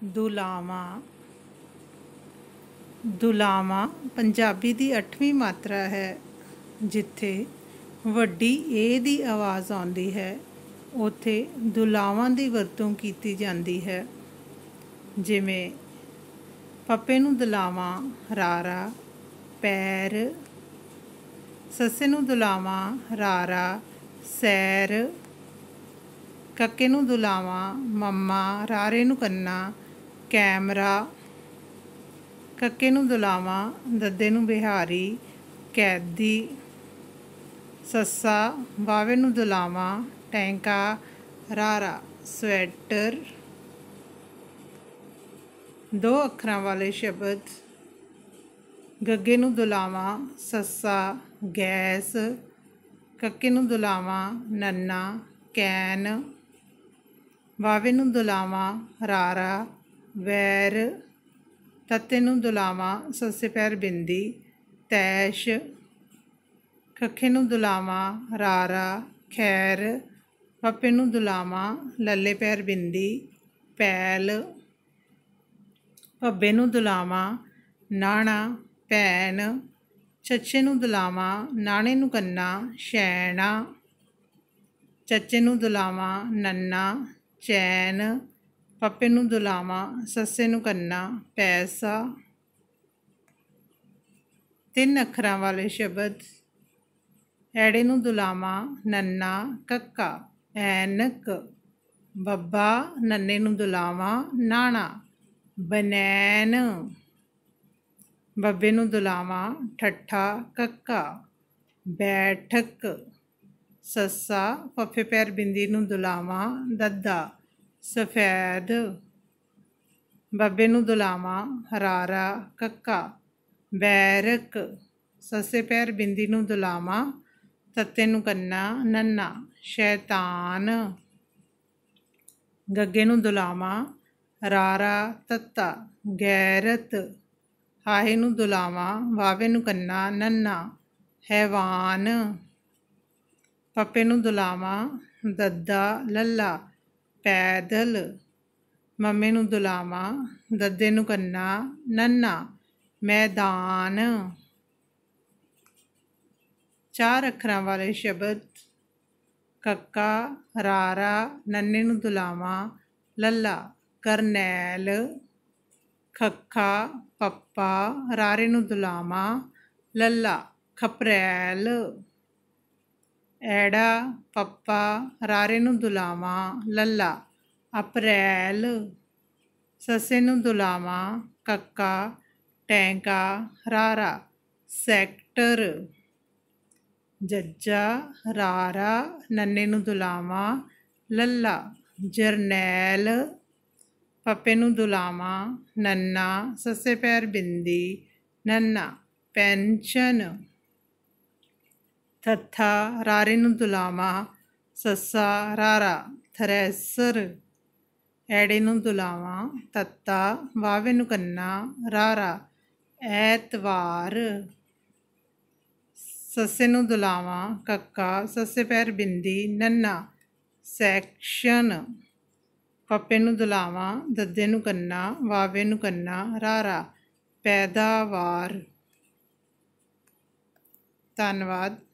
ਦੁਲਾਵਾਂ। ਦੁਲਾਵਾਂ ਪੰਜਾਬੀ ਦੀ 8ਵੀਂ ਮਾਤਰਾ ਹੈ। ਜਿੱਥੇ ਵੱਡੀ ਏ ਦੀ ਆਵਾਜ਼ ਆਉਂਦੀ ਹੈ ਉੱਥੇ ਦੁਲਾਵਾਂ ਦੀ ਵਰਤੋਂ ਕੀਤੀ ਜਾਂਦੀ ਹੈ। ਜਿਵੇਂ ਪੱਪੇ ਨੂੰ ਦੁਲਾਵਾਂ ਰਾਰਾ ਪੈਰ, ਸੱਸੇ ਨੂੰ ਦੁਲਾਵਾਂ ਰਾਰਾ ਸੈਰ, ਕੱਕੇ ਨੂੰ ਦੁਲਾਵਾਂ ਮੰਮਾ ਰਾਰੇ ਨੂੰ ਕੰਨਾ ਕੈਮਰਾ, ਕੱਕੇ ਨੂੰ ਦੁਲਾਵਾਂ ਦੱਦੇ ਨੂੰ ਬਿਹਾਰੀ ਕੈਦੀ, ਸੱਸਾ ਵਾਵੇ ਨੂੰ ਦੁਲਾਵਾਂ ਟੈਂਕਾ ਰਾਰਾ ਸਵੈਟਰ। ਦੋ ਅੱਖਰਾਂ ਵਾਲੇ ਸ਼ਬਦ ਗੱਗੇ ਨੂੰ ਦੁਲਾਵਾਂ ਸੱਸਾ ਗੈਸ, ਕੱਕੇ ਨੂੰ ਦੁਲਾਵਾਂ ਨੰਨਾ ਕੈਨ, ਵਾਵੇ ਨੂੰ ਦੁਲਾਵਾਂ ਰਾਰਾ ਵੈਰ, ਤੱਤੇ ਨੂੰ ਦੁਲਾਵਾਂ ਸੱਸੇ ਪੈਰ ਬਿੰਦੀ ਤੈਸ਼, ਖੱਖੇ ਨੂੰ ਦੁਲਾਵਾਂ ਰਾਰਾ ਖੈਰ, ਪੱਪੇ ਨੂੰ ਦੁਲਾਵਾਂ ਲੱਲੇ ਪੈਰ ਬਿੰਦੀ ਪੈਲ, ਭੱਬੇ ਨੂੰ ਦੁਲਾਵਾਂ ਨਾਣਾ ਭੈਣ, ਚੱਚੇ ਨੂੰ ਦੁਲਾਵਾਂ ਨਾਣੇ ਨੂੰ ਕੰਨਾ ਸ਼ੈਣਾ, ਚੱਚੇ ਨੂੰ ਦੁਲਾਵਾਂ ਨੰਨਾ ਚੈਨ, ਪੱਪੇ ਨੂੰ ਦੁਲਾਵਾਂ ਸੱਸੇ ਨੂੰ ਕੰਨਾ ਪੈਸਾ। ਤਿੰਨ ਅੱਖਰਾਂ ਵਾਲੇ ਸ਼ਬਦ ਐੜੇ ਨੂੰ ਦੁਲਾਵਾਂ ਨੰਨਾ ਕੱਕਾ ਐਨਕ, ਬੱਬਾ ਨੰਨੇ ਨੂੰ ਦੁਲਾਵਾਂ ਨਾਣਾ ਬਨੈਨ, ਬੱਬੇ ਨੂੰ ਦੁਲਾਵਾਂ ਠੱਠਾ ਕੱਕਾ ਬੈਠਕ, ਸੱਸਾ ਫੱਫੇ ਪੈਰ ਬਿੰਦੀ ਨੂੰ ਦੁਲਾਵਾਂ ਦੱਦਾ ਸਫੈਦ, ਬੱਬੇ ਨੂੰ ਦੁਲਾਵਾਂ ਰਾਰਾ ਕੱਕਾ ਬੈਰਕ, ਸੱਸੇ ਪੈਰ ਬਿੰਦੀ ਨੂੰ ਦੁਲਾਵਾਂ ਤੱਤੇ ਨੂੰ ਕੰਨਾ ਨੰਨਾ ਸ਼ੈਤਾਨ, ਗੱਗੇ ਨੂੰ ਦੁਲਾਵਾਂ ਰਾਰਾ ਤੱਤਾ ਗੈਰਤ, ਹਾਹੇ ਨੂੰ ਦੁਲਾਵਾਂ ਵਾਵੇ ਨੂੰ ਕੰਨਾ ਨੰਨਾ ਹੈਵਾਨ, ਪੱਪੇ ਨੂੰ ਦੁਲਾਵਾਂ ਦੱਦਾ ਲੱਲਾ ਪੈਦਲ, ਮੰਮੇ ਨੂੰ ਦੁਲਾਵਾਂ ਦੱਦੇ ਨੂੰ ਕੰਨਾ ਨੰਨਾ ਮੈਦਾਨ। ਚਾਰ ਅੱਖਰਾਂ ਵਾਲੇ ਸ਼ਬਦ ਕੱਕਾ ਰਾਰਾ ਨੰਨੇ ਨੂੰ ਦੁਲਾਵਾਂ ਲੱਲਾ ਕਰਨੈਲ, ਖੱਖਾ ਪੱਪਾ ਰਾਰੇ ਨੂੰ ਦੁਲਾਵਾਂ ਲੱਲਾ ਖਪਰੈਲ, ਐੜਾ ਪੱਪਾ ਰਾਰੇ ਨੂੰ ਦੁਲਾਵਾਂ ਲੱਲਾ ਅਪ੍ਰੈਲ, ਸੱਸੇ ਨੂੰ ਦੁਲਾਵਾਂ ਕੱਕਾ ਟੈਂਕਾ ਰਾਰਾ ਸੈਕਟਰ, ਜੱਜਾ ਰਾਰਾ ਨੰਨੇ ਨੂੰ ਦੁਲਾਵਾਂ ਲੱਲਾ ਜਰਨੈਲ, ਪੱਪੇ ਨੂੰ ਦੁਲਾਵਾਂ ਨੰਨਾ ਸੱਸੇ ਪੈਰ ਬਿੰਦੀ ਨੰਨਾ ਪੈਨਸ਼ਨ, ਥੱਥਾ ਰਾਰੇ ਨੂੰ ਦੁਲਾਵਾਂ ਸੱਸਾ ਰਾਰਾ ਥਰੈਸਰ, ਐੜੇ ਨੂੰ ਦੁਲਾਵਾਂ ਤੱਤਾ ਵਾਵੇ ਨੂੰ ਕੰਨਾ ਰਾਰਾ ਐਤਵਾਰ, ਸੱਸੇ ਨੂੰ ਦੁਲਾਵਾਂ ਕੱਕਾ ਸੱਸੇ ਪੈਰ ਬਿੰਦੀ ਨੰਨਾ ਸੈਕਸ਼ਨ, ਪੱਪੇ ਨੂੰ ਦੁਲਾਵਾਂ ਦੱਦੇ ਨੂੰ ਕੰਨਾ ਵਾਵੇ ਨੂੰ ਕੰਨਾ ਰਾਰਾ ਪੈਦਾਵਾਰ। ਧੰਨਵਾਦ।